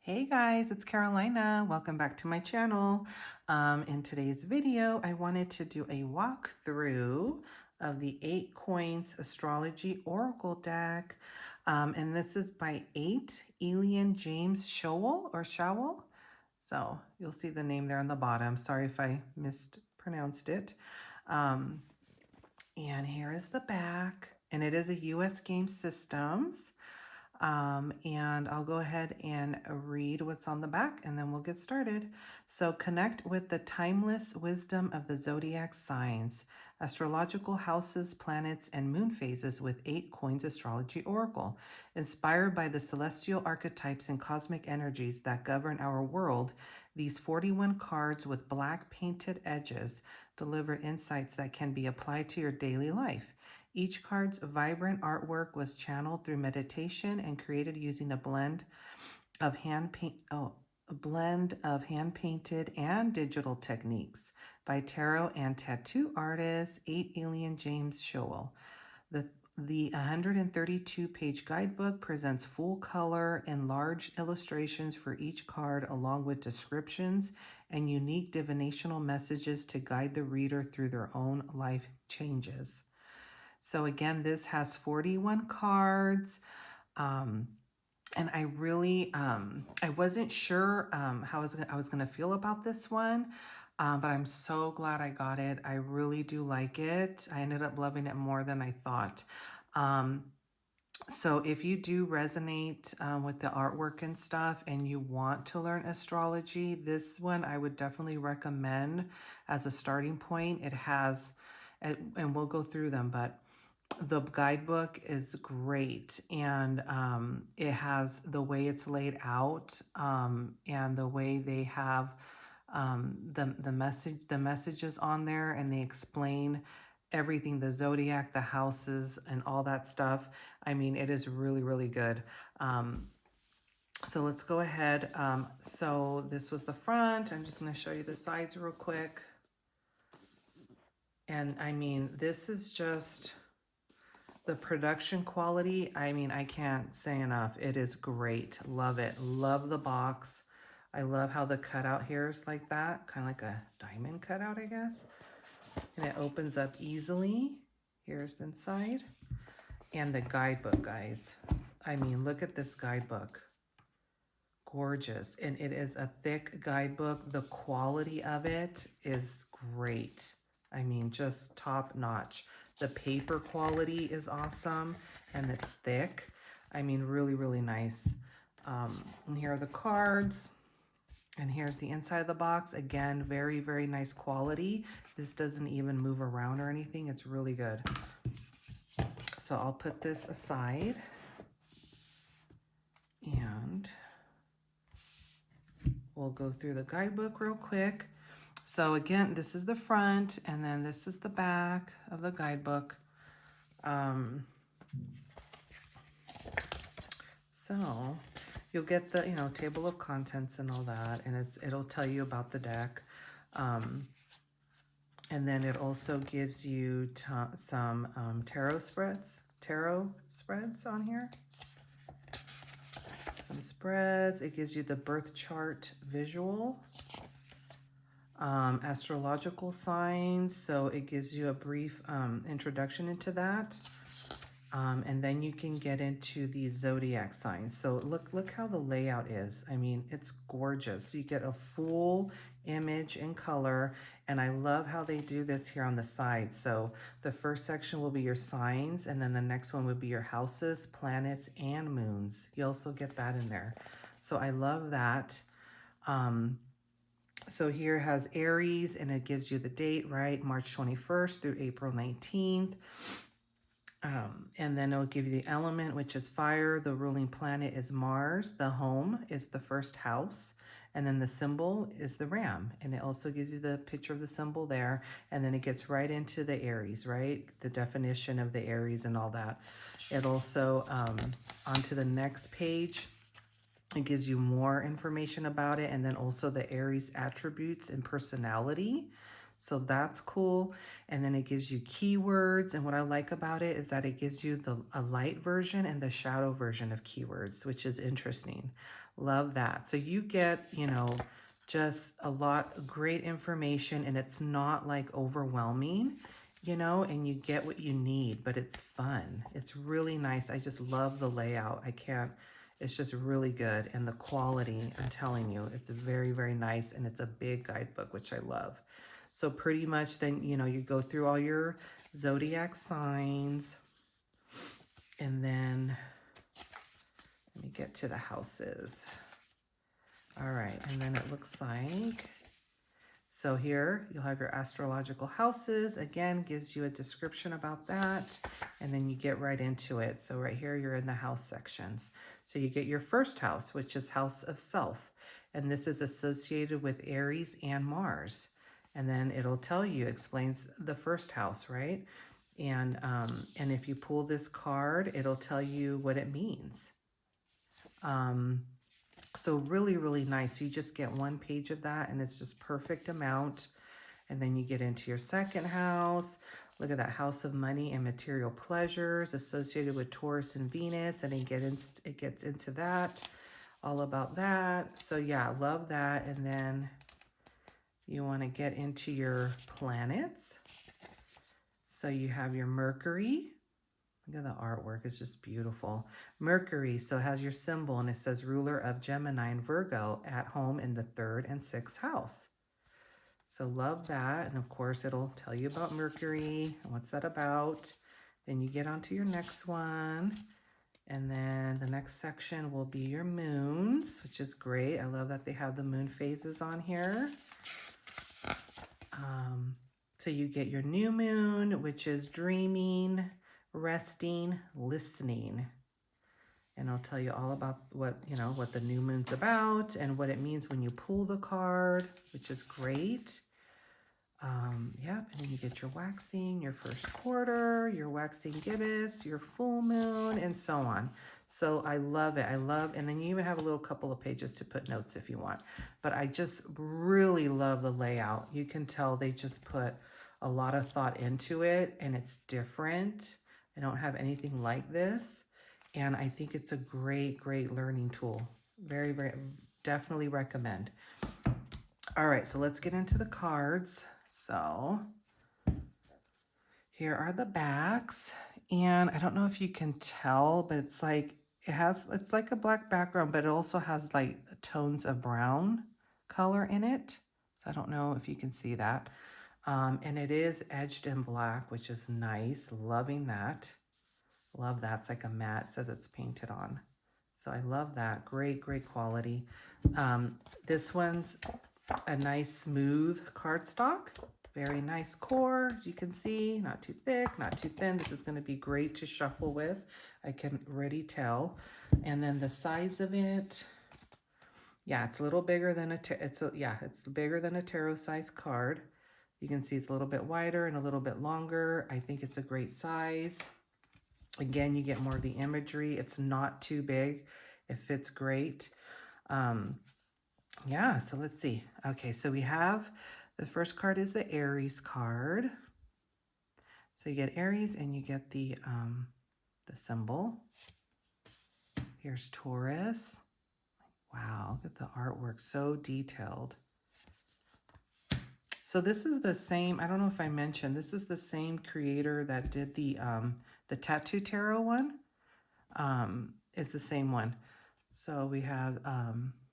Hey guys, it's Carolina. Welcome back to my channel. In today's video, I wanted to do a walkthrough of the Eight Coins Astrology Oracle deck. And this is by Eight Elian-James Showell or Showell. So you'll see the name there on the bottom. Sorry if I mispronounced it. And here is the back. And it is a US Game Systems. And I'll go ahead and read what's on the back and then we'll get started. So connect with the timeless wisdom of the zodiac signs, astrological houses, planets, and moon phases with Eight Coins Astrology Oracle. Inspired by the celestial archetypes and cosmic energies that govern our world, these 41 cards with black painted edges deliver insights that can be applied to your daily life. Each card's vibrant artwork was channeled through meditation and created using a blend of hand-painted and digital techniques by tarot and tattoo artist Eight Elian-James Showell. The 132-page guidebook presents full-color, enlarged illustrations for each card, along with descriptions and unique divinational messages to guide the reader through their own life changes. So again, this has 41 cards. And I really, I wasn't sure how I was going to feel about this one, but I'm so glad I got it. I really do like it. I ended up loving it more than I thought. So if you do resonate with the artwork and stuff and you want to learn astrology, this one I would definitely recommend as a starting point. It has, and we'll go through them, but the guidebook is great, and it has the way it's laid out, and the way they have the messages on there, and they explain everything, the zodiac, the houses, and all that stuff. I mean, it is really, really good. So let's go ahead. So this was the front. I'm just going to show you the sides real quick. And I mean, this is just the production quality. I mean, I can't say enough. It is great. Love it. Love the box. I love how the cutout here is like that. Kind of like a diamond cutout, I guess. And it opens up easily. Here's the inside. And the guidebook, guys. I mean, look at this guidebook. Gorgeous. And it is a thick guidebook. The quality of it is great. I mean, just top notch. The paper quality is awesome, and it's thick. I mean, really, really nice. And here are the cards, and here's the inside of the box. Again, very, very nice quality. This doesn't even move around or anything. It's really good. So I'll put this aside, and we'll go through the guidebook real quick. So again, this is the front, and then this is the back of the guidebook. So you'll get the, table of contents and all that, and it'll tell you about the deck. And then it also gives you some tarot spreads on here. Some spreads. It gives you the birth chart visual. Astrological signs, so it gives you a brief introduction into that, and then you can get into the zodiac signs. So look how the layout is. I mean, it's gorgeous. So you get a full image in color, and I love how they do this here on the side. So the first section will be your signs, and then the next one would be your houses, planets, and moons. You also get that in there. So I love that. So here has Aries, and it gives you the date, right? March 21st through April 19th. And then it'll give you the element, which is fire. The ruling planet is Mars. The home is the first house. And then the symbol is the ram. And it also gives you the picture of the symbol there. And then it gets right into the Aries, right? The definition of the Aries and all that. It also, onto the next page, it gives you more information about it, and then also the Aries attributes and personality. So that's cool. And then it gives you keywords. And what I like about it is that it gives you a light version and the shadow version of keywords, which is interesting. Love that. So you get, you know, just a lot of great information, and it's not like overwhelming, you know, and you get what you need, but it's fun. It's really nice. I just love the layout. I can't, it's just really good. And the quality, I'm telling you, it's very, very nice. And it's a big guidebook, which I love. So pretty much then, you know, you go through all your zodiac signs, and then let me get to the houses. All right, and then it looks like, so here you'll have your astrological houses. Again, gives you a description about that, and then you get right into it. So right here, you're in the house sections. So you get your first house, which is house of self, and this is associated with Aries and Mars. And then it'll tell you, explains the first house, right? And if you pull this card, it'll tell you what it means. So really, really nice. You just get one page of that, and it's just perfect amount. And then you get into your second house. Look at that, house of money and material pleasures associated with Taurus and Venus. And it gets into that, all about that. So yeah, love that. And then you want to get into your planets. So you have your Mercury. Look at the artwork, it's just beautiful. Mercury, so it has your symbol, and it says ruler of Gemini and Virgo, at home in the 3rd and 6th house. So love that. And of course, it'll tell you about Mercury and what's that about. Then you get onto your next one. And then the next section will be your moons, which is great. I love that they have the moon phases on here. So you get your new moon, which is dreaming, resting, listening. And I'll tell you all about what, you know, what the new moon's about and what it means when you pull the card, which is great. Yep, and then you get your waxing, your first quarter, your waxing gibbous, your full moon, and so on. So I love it. I love, and then you even have a little couple of pages to put notes if you want. But I just really love the layout. You can tell they just put a lot of thought into it, and it's different. I don't have anything like this. And I think it's a great, great learning tool. Very, very, definitely recommend. All right, so let's get into the cards. So here are the backs, and I don't know if you can tell, but it's like, it's like a black background, but it also has like tones of brown color in it. So I don't know if you can see that. And it is edged in black, which is nice. Loving that. Love that. It's like a matte. It says it's painted on. So I love that. Great, great quality. This one's a nice smooth cardstock. Very nice core, as you can see. Not too thick, not too thin. This is going to be great to shuffle with. I can already tell. And then the size of it, yeah, it's a little bigger than it's bigger than a tarot size card. You can see it's a little bit wider and a little bit longer. I think it's a great size. Again, you get more of the imagery. It's not too big. It fits great. Yeah, so let's see. Okay, so we have, the first card is the Aries card. So you get Aries and you get the symbol. Here's Taurus. Wow, look at the artwork, so detailed. So this is the same, I don't know if I mentioned, this is the same creator that did the Tattoo Tarot one. Is the same one. So we have,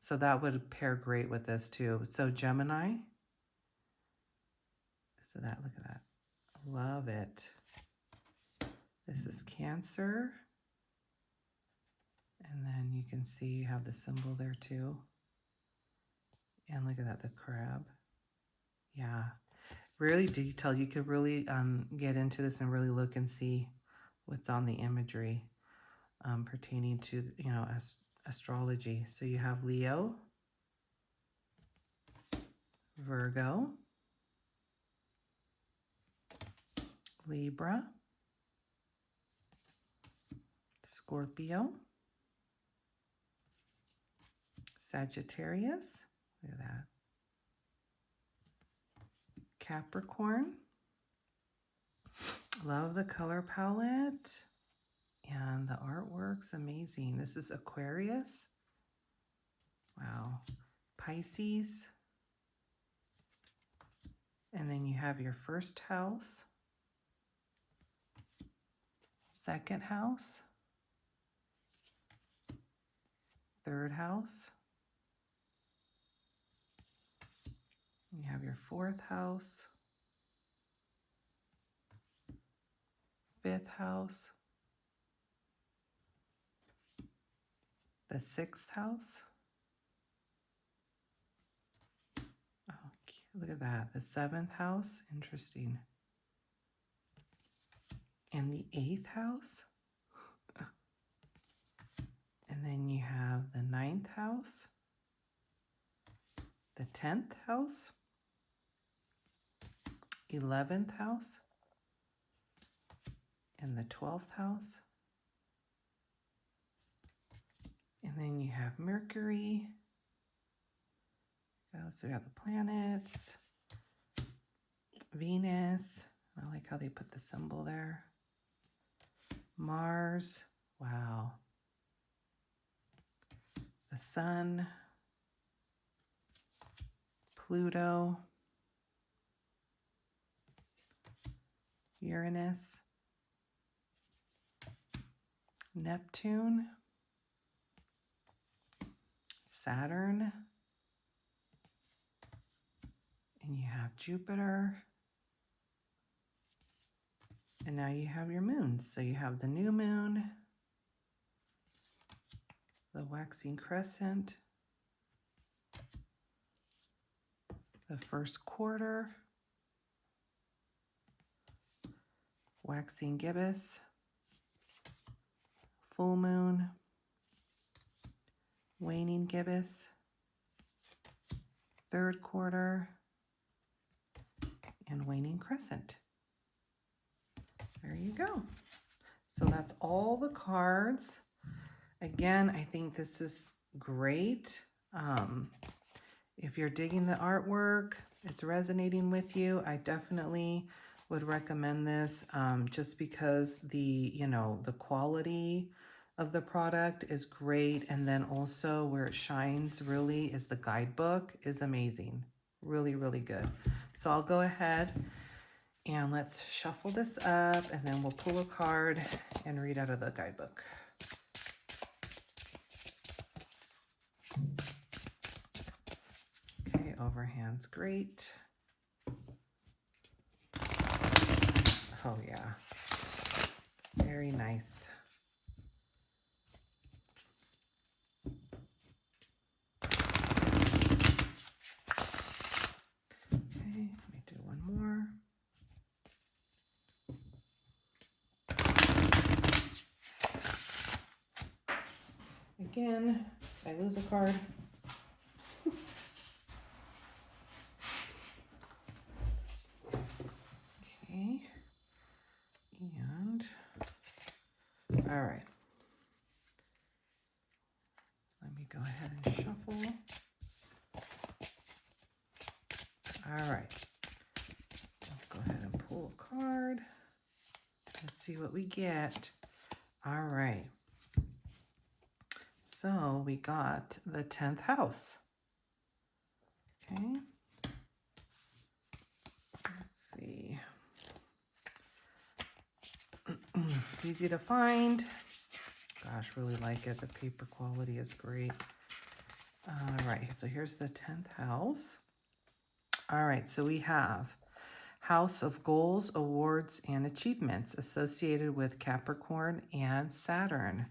so that would pair great with this too. So Gemini. So that, look at that. Love it. This is Cancer. And then you can see you have the symbol there too. And look at that, the crab. Yeah, really detailed. You could really get into this and really look and see what's on the imagery pertaining to, you know, astrology. So you have Leo, Virgo, Libra, Scorpio, Sagittarius, look at that, Capricorn. Love the color palette, and the artwork's amazing. This is Aquarius, Pisces. And then you have your first house, second house, third house. You have your fourth house, fifth house, the sixth house. Oh, look at that. The seventh house. Interesting. And the eighth house. And then you have the ninth house, the 10th house, 11th house, and the 12th house. And then you have Mercury. So we have the planets, Venus. I like how they put the symbol there. Mars. Wow. The Sun. Pluto. Uranus. Neptune. Saturn. And you have Jupiter. And now you have your moons. So you have the new moon, the waxing crescent, the first quarter, waxing gibbous, full moon, waning gibbous, third quarter, and waning crescent. There you go. So that's all the cards. Again, I think this is great. If you're digging the artwork, it's resonating with you, I definitely would recommend this just because the quality of the product is great. And then also where it shines really is the guidebook is amazing. Really, really good. So I'll go ahead and let's shuffle this up and then we'll pull a card and read out of the guidebook. Okay, overhand's great. Oh yeah, very nice. Okay, let me do one more. Again, I lose a card. Okay, and all right. Let me go ahead and shuffle. All right, let's go ahead and pull a card. Let's see what we get. All right. So we got the 10th house. Okay. Let's see. Easy to find. Gosh, really like it. The paper quality is great. All right, so here's the 10th house. All right, so we have House of Goals, Awards, and Achievements associated with Capricorn and Saturn.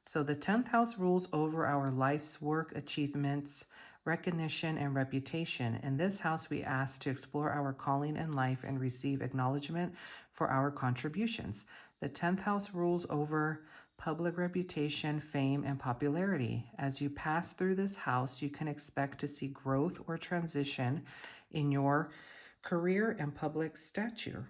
So the 10th house rules over our life's work, achievements, recognition, and reputation. In this house, we ask to explore our calling in life and receive acknowledgement for our contributions. The 10th house rules over public reputation, fame, and popularity. As you pass through this house, you can expect to see growth or transition in your career and public stature.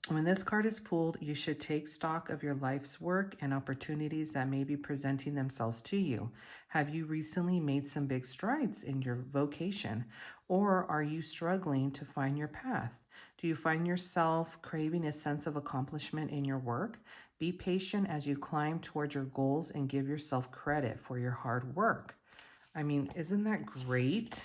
When this card is pulled, you should take stock of your life's work and opportunities that may be presenting themselves to you. Have you recently made some big strides in your vocation, or are you struggling to find your path? Do you find yourself craving a sense of accomplishment in your work? Be patient as you climb toward your goals and give yourself credit for your hard work. I mean, isn't that great?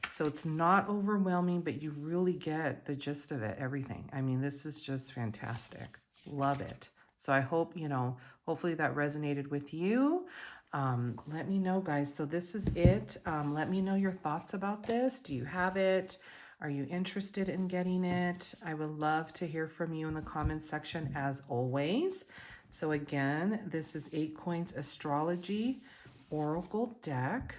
So it's not overwhelming, but you really get the gist of it, everything. I mean, this is just fantastic. Love it. So I hope, you know, hopefully that resonated with you. Let me know, guys. So this is it. Let me know your thoughts about this. Do you have it? Are you interested in getting it? I would love to hear from you in the comments section as always. So again, this is 8 Coins Astrology Oracle deck.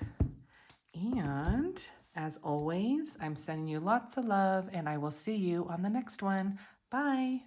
And as always, I'm sending you lots of love, and I will see you on the next one. Bye.